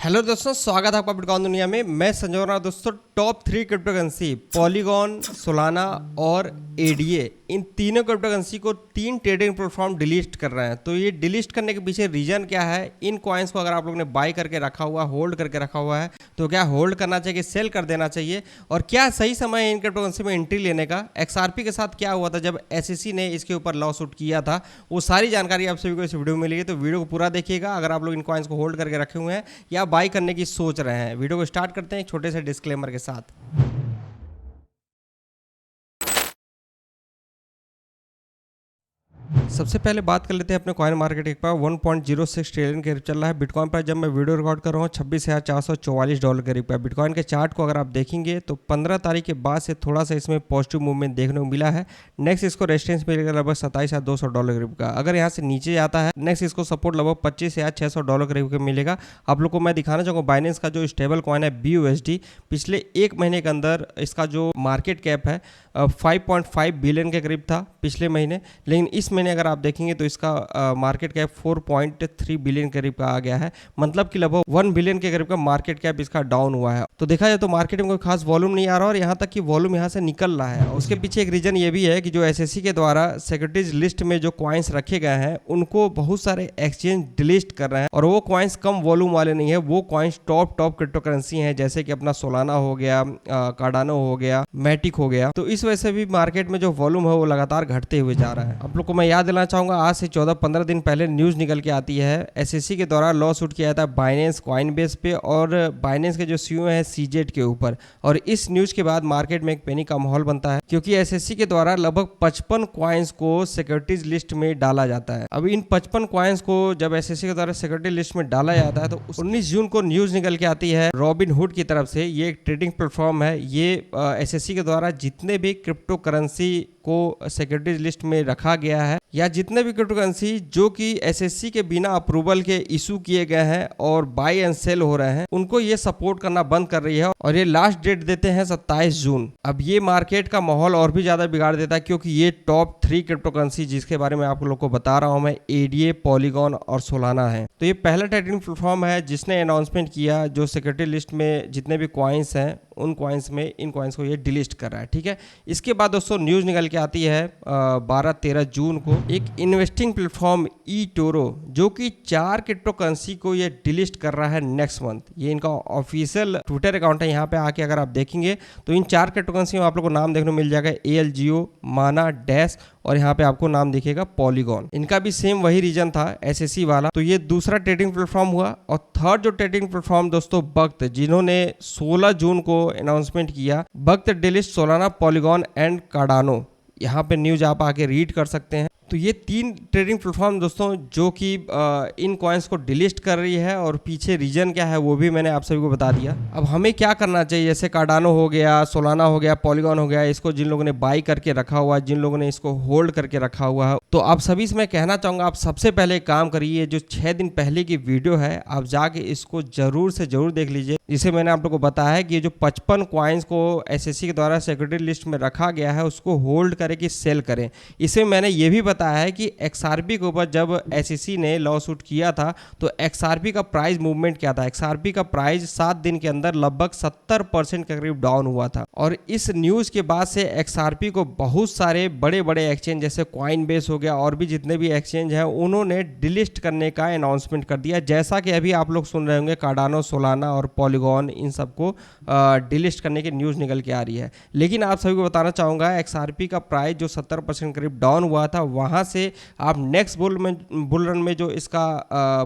Hello दोस्तों, स्वागत है आपका बिटकॉइन दुनिया में। मैं संजय रहा। दोस्तों, टॉप 3 क्रिप्टोकरेंसी पॉलीगॉन, सोलाना और एडीए, इन तीनों क्रिप्टोकरेंसी को 3 ट्रेडिंग प्लेटफॉर्म डिलीट कर रहे हैं। तो ये डिलीट करने के पीछे रीजन क्या है? इन कॉइन्स को अगर आप लोगों ने बाय करके रखा हुआ, होल्ड करके रखा हुआ है, तो क्या होल्ड करना चाहिए, सेल कर देना चाहिए? और क्या सही समय है इन क्रिप्टोकरेंसी में एंट्री लेने का? एक्सआरपी के साथ क्या हुआ था जब एसईसी ने इसके ऊपर लॉ सूट किया था, वो सारी जानकारी आप सभी को इस वीडियो में मिलेगी। तो वीडियो को पूरा देखिएगा। अगर आप लोग इन कॉइन्स को होल्ड करके रखे हुए हैं या बाय करने की सोच रहे हैं। वीडियो को स्टार्ट करते हैं एक छोटे से डिस्क्लेमर के साथ। सबसे पहले बात कर लेते हैं अपने कॉइन मार्केट के पास 1.06 ट्रिलियन के करीब चल रहा है। बिटकॉइन पर जब मैं वीडियो रिकॉर्ड कर रहा हूँ $26,444 के करीब है। बिटकॉइन के चार्ट को अगर आप देखेंगे तो 15 तारीख के बाद से थोड़ा सा इसमें पॉजिटिव मूवमेंट देखने को मिला है। नेक्स्ट इसको रेजिस्टेंस मिलेगा लगभग $27,200 करीब का। अगर यहाँ से नीचे जाता है, नेक्स्ट इसको सपोर्ट लगभग $25,600 करीब का मिलेगा। आप लोग को मैं दिखाना चाहूँगा बाइनेंस का जो स्टेबल कॉइन है BUSD, पिछले एक महीने के अंदर इसका जो मार्केट कैप है 5.5 बिलियन के करीब था पिछले महीने, लेकिन इस महीने अगर आप देखेंगे तो इसका मार्केट कैप 4.3 बिलियन के करीब का आ गया है। मतलब कि लगभग 1 बिलियन के करीब का मार्केट कैप इसका डाउन हुआ है। तो देखा जाए तो मार्केट में कोई खास वॉल्यूम नहीं आ रहा और यहाँ तक कि वॉल्यूम यहाँ से निकल रहा है। उसके पीछे एक रीजन ये भी है कि जो एसएससी के द्वारा सिक्योरिटीज लिस्ट में जो कॉइन्स रखे गए हैं उनको बहुत सारे एक्सचेंज डिलीट कर रहे हैं, और वो कॉइन्स कम वॉल्यूम वाले नहीं है, वो कॉइन्स टॉप क्रिप्टो करेंसी है, जैसे कि अपना सोलाना हो गया, कार्डानो हो गया, मैटिक हो गया। तो इस वजह से भी मार्केट में जो वॉल्यूम है वो लगातार घटते हुए जा रहा है। आप लोग को मैं याद दिलाना चाहूंगा, आज से 14-15 दिन पहले न्यूज निकल के आती है एसएससी के द्वारा लॉ सूट किया था बाइनेंस कॉइनबेस पे और बाइनेंस के जो सीईओ है सीजेड के ऊपर। और इस न्यूज के बाद मार्केट में एक पैनिक का माहौल बनता है, क्योंकि एसएससी के द्वारा लगभग 55 कॉइन्स को सिक्योरिटीज लिस्ट में डाला जाता है। अब इन 55 कॉइन्स को जब एसएससी के द्वारा सिक्योरिटी लिस्ट में डाला जाता है तो 19 जून को न्यूज निकल के आती है रॉबिनहुड की तरफ से। ये एक ट्रेडिंग प्लेटफॉर्म है। ये एसएससी के द्वारा जितने भी क्रिप्टो करेंसी को सिक्योरिटीज लिस्ट में रखा गया है या जितने भी क्रिप्टो करेंसी जो कि एसएससी के बिना अप्रूवल के इशू किए गए हैं और बाय एंड सेल हो रहे हैं, उनको ये सपोर्ट करना बंद कर रही है। और ये लास्ट डेट देते हैं 27 जून। अब ये मार्केट का माहौल और भी ज्यादा बिगाड़ देता है, क्योंकि ये टॉप 3 क्रिप्टो करेंसी जिसके बारे में आप लोग को बता रहा हूं मैं, एडीए, पॉलीगॉन और सोलाना है। तो ये पहला ट्रेडिंग प्लेटफॉर्म है जिसने अनाउंसमेंट किया जो सिक्योरिटी लिस्ट में जितने भी कॉइन्स हैं उन कॉइन्स में इन कॉइन्स को ये डिलीट कर रहा है। ठीक है। इसके बाद दोस्तों न्यूज निकल के आती है 12-13 जून को एक इन्वेस्टिंग प्लेटफॉर्म eToro, जो कि 4 क्रिप्टो करेंसी को ये डिलीट कर रहा है नेक्स्ट मंथ। ये इनका ऑफिशियल ट्विटर अकाउंट है। यहाँ पे आके अगर आप देखेंगे तो इन 4 क्रिप्टो करेंसी में आप लोग को नाम देखने को मिल जाएगा ALGO, माना, डैश, और यहाँ पे आपको नाम दिखेगा पॉलीगॉन। इनका भी सेम वही रीजन था एसएससी वाला। तो ये दूसरा ट्रेडिंग प्लेटफॉर्म हुआ। और थर्ड जो ट्रेडिंग प्लेटफॉर्म दोस्तों वक्त, जिन्होंने 16 जून को अनाउंसमेंट किया, वक्त delete Solana, polygon and Cardano. यहाँ पे न्यूज आप आके रीड कर सकते हैं। तो ये 3 ट्रेडिंग प्लेटफॉर्म दोस्तों जो कि इन कॉइन्स को डिलीट कर रही है, और पीछे रीजन क्या है वो भी मैंने आप सभी को बता दिया। अब हमें क्या करना चाहिए? जैसे कार्डानो हो गया, सोलाना हो गया, पॉलीगॉन हो गया, इसको जिन लोगों ने बाई करके रखा हुआ है, जिन लोगों ने इसको होल्ड करके रखा हुआ है, तो आप सभी से मैं कहना चाहूँगा आप सबसे पहले एक काम करिए, जो 6 दिन पहले की वीडियो है आप जाके इसको जरूर से जरूर देख लीजिए। जिसे मैंने आप लोग को बताया है कि ये जो 55 कॉइन्स को एसएससी के द्वारा सिक्योरिटी लिस्ट में रखा गया है उसको होल्ड करें कि सेल करें। इसमें मैंने ये भी बताया है कि एक्सआरपी के ऊपर जब एसईसी ने लॉ सूट किया था तो एक्सआरपी का प्राइस मूवमेंट क्या था? एक्सआरपी का प्राइस 7 दिन के अंदर लगभग 70% के करीब डाउन हुआ था। और इस न्यूज के बाद से एक्सआरपी को बहुत सारे बड़े बड़े एक्सचेंज जैसे कॉइनबेस हो गया और भी जितने भी एक्सचेंज हैं उन्होंने डिलीट करने का अनाउंसमेंट कर दिया। जैसा कि अभी आप लोग सुन रहे होंगे कार्डानो, सोलाना और पॉलीगॉन, इन सबको डिलीट करने की न्यूज निकल के आ रही है। लेकिन आप सभी को बताना चाहूंगा एक्सआरपी का प्राइस जो 70% करीब डाउन हुआ था, वहां से आप नेक्स्ट बुल रन में जो इसका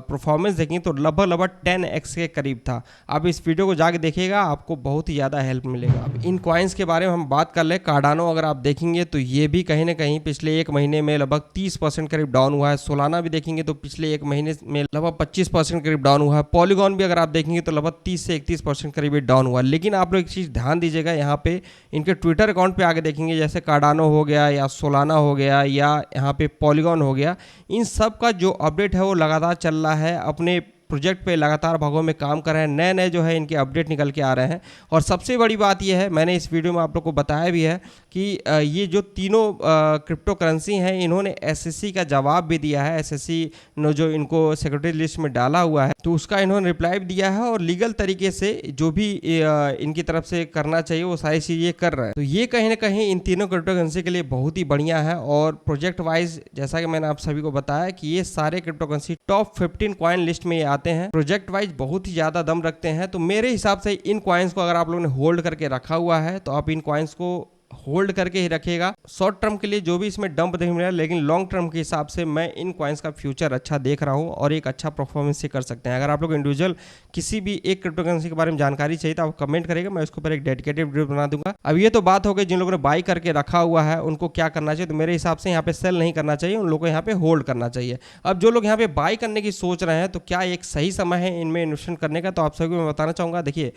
परफॉर्मेंस देखेंगे तो लगभग 10x के करीब था। आप इस वीडियो को जाके देखिएगा, आपको बहुत ही ज़्यादा हेल्प मिलेगा। अब इन कॉइन्स के बारे में हम बात कर ले। कार्डानो अगर आप देखेंगे तो ये भी कहीं ना कहीं पिछले एक महीने में लगभग 30% करीब डाउन हुआ है। सोलाना भी देखेंगे तो पिछले एक महीने में लगभग 25% करीब डाउन हुआ है। पॉलीगॉन भी अगर आप देखेंगे तो लगभग 30 से 31% करीब डाउन हुआ। लेकिन आप लोग एक चीज़ ध्यान दीजिएगा, यहाँ पे इनके ट्विटर अकाउंट पे आगे देखेंगे जैसे कार्डानो हो गया या सोलाना हो गया या यहाँ पे पॉलीगॉन हो गया, इन सब का जो अपडेट है वो लगातार चल रहा है अपने प्रोजेक्ट पे लगातार भागों में काम कर रहे हैं, नए नए जो है इनके अपडेट निकल के आ रहे हैं। और सबसे बड़ी बात यह है, मैंने इस वीडियो में आप लोग को बताया भी है कि ये जो तीनों क्रिप्टो करेंसी हैं, इन्होंने एसएससी का जवाब भी दिया है। एसएससी ने जो इनको सिक्योरिटी लिस्ट में डाला हुआ है तो उसका इन्होंने रिप्लाई भी दिया है, और लीगल तरीके से जो भी इनकी तरफ से करना चाहिए वो सारी चीज़ें कर रहे हैं। तो ये कहीं ना कहीं इन तीनों क्रिप्टो करेंसी के लिए बहुत ही बढ़िया है। और प्रोजेक्ट वाइज जैसा कि मैंने आप सभी को बताया कि ये सारे crypto currency top 15 coin list में ये आते हैं। प्रोजेक्ट वाइज बहुत ही ज़्यादा दम रखते हैं। तो मेरे हिसाब से इन कॉइन्स को अगर आप लोगों ने होल्ड करके रखा हुआ है तो आप इन कॉइन्स को होल्ड करके ही रखिएगा। शॉर्ट टर्म के लिए जो भी इसमें डंप देखने मिला, लेकिन लॉन्ग टर्म के हिसाब से मैं इन कॉइन्स का फ्यूचर अच्छा देख रहा हूं और एक अच्छा परफॉर्मेंस से कर सकते हैं। अगर आप लोग इंडिविजुअल किसी भी एक क्रिप्टो करेंसी के बारे में जानकारी चाहिए तो आप कमेंट करेगा, मैं उसके ऊपर एक डेडिकेटेड वीडियो बना दूंगा। अब ये तो बात हो गई जिन लोगों ने बाई करके रखा हुआ है उनको क्या करना चाहिए। तो मेरे हिसाब से यहाँ पे सेल नहीं करना चाहिए, उन लोगों को यहाँ पे होल्ड करना चाहिए। अब जो लोग यहाँ पे बाई करने की सोच रहे हैं तो क्या एक सही समय है इनमें इन्वेस्टमेंट करने का, तो आप सभी को मैं बताना चाहूँगा। देखिए,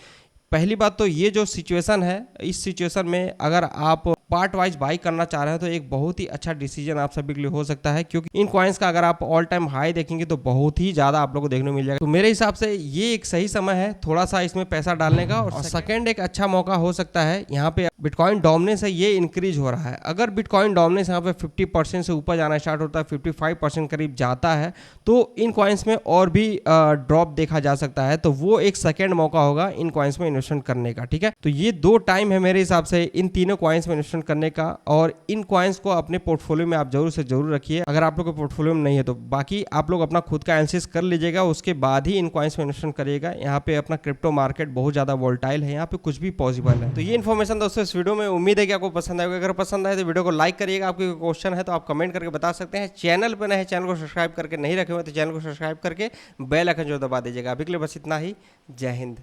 पहली बात तो ये जो सिचुएशन है, इस सिचुएशन में अगर आप पार्ट वाइज बाई करना चाह रहे हैं तो एक बहुत ही अच्छा डिसीजन आप सभी के लिए हो सकता है, क्योंकि इन कॉइन्स का अगर आप ऑल टाइम हाई देखेंगे तो बहुत ही ज़्यादा आप लोगों को देखने को मिल जाएगा। तो मेरे हिसाब से ये एक सही समय है थोड़ा सा इसमें पैसा डालने का। और सेकेंड एक अच्छा मौका हो सकता है, यहाँ पे बिटकॉइन डोमिनेंस है ये इंक्रीज हो रहा है। अगर बिटकॉइन डोमिनेंस यहाँ पे 50% से ऊपर जाना स्टार्ट होता है, 55% करीब जाता है, तो इन कॉइन्स में और भी ड्रॉप देखा जा सकता है। तो वो एक सेकेंड मौका होगा इन कॉइन्स में इन्वेस्टमेंट करने का। ठीक है, तो ये दो टाइम है मेरे हिसाब से इन तीनों कॉइन्स में इन्वेस्टमेंट करने का। और इन कॉइन्स को अपने पोर्टफोलियो में आप जरूर से जरूर रखिए अगर आप लोग के पोर्टफोलियो में नहीं है तो। बाकी आप लोग अपना खुद का एनालिसिस कर लीजिएगा, उसके बाद ही इन कॉइन्स में इन्वेस्टमेंट करिएगा। यहाँ पे अपना क्रिप्टो मार्केट बहुत ज्यादा वोलेटाइल है, यहाँ पे कुछ भी पॉसिबल है। तो ये इन्फॉर्मेशन दोस्तों इस वीडियो में उम्मीद है कि आपको पसंद आएगा। अगर पसंद आए तो वीडियो को लाइक करिएगा। आपके क्वेश्चन है तो आप कमेंट करके बता सकते हैं। चैनल पर नए, चैनल को सब्सक्राइब करके नहीं रखे हुए तो चैनल को सब्सक्राइब करके बेल आइकन जो दबा दीजिएगा। अभी के लिए बस इतना ही। जय हिंद।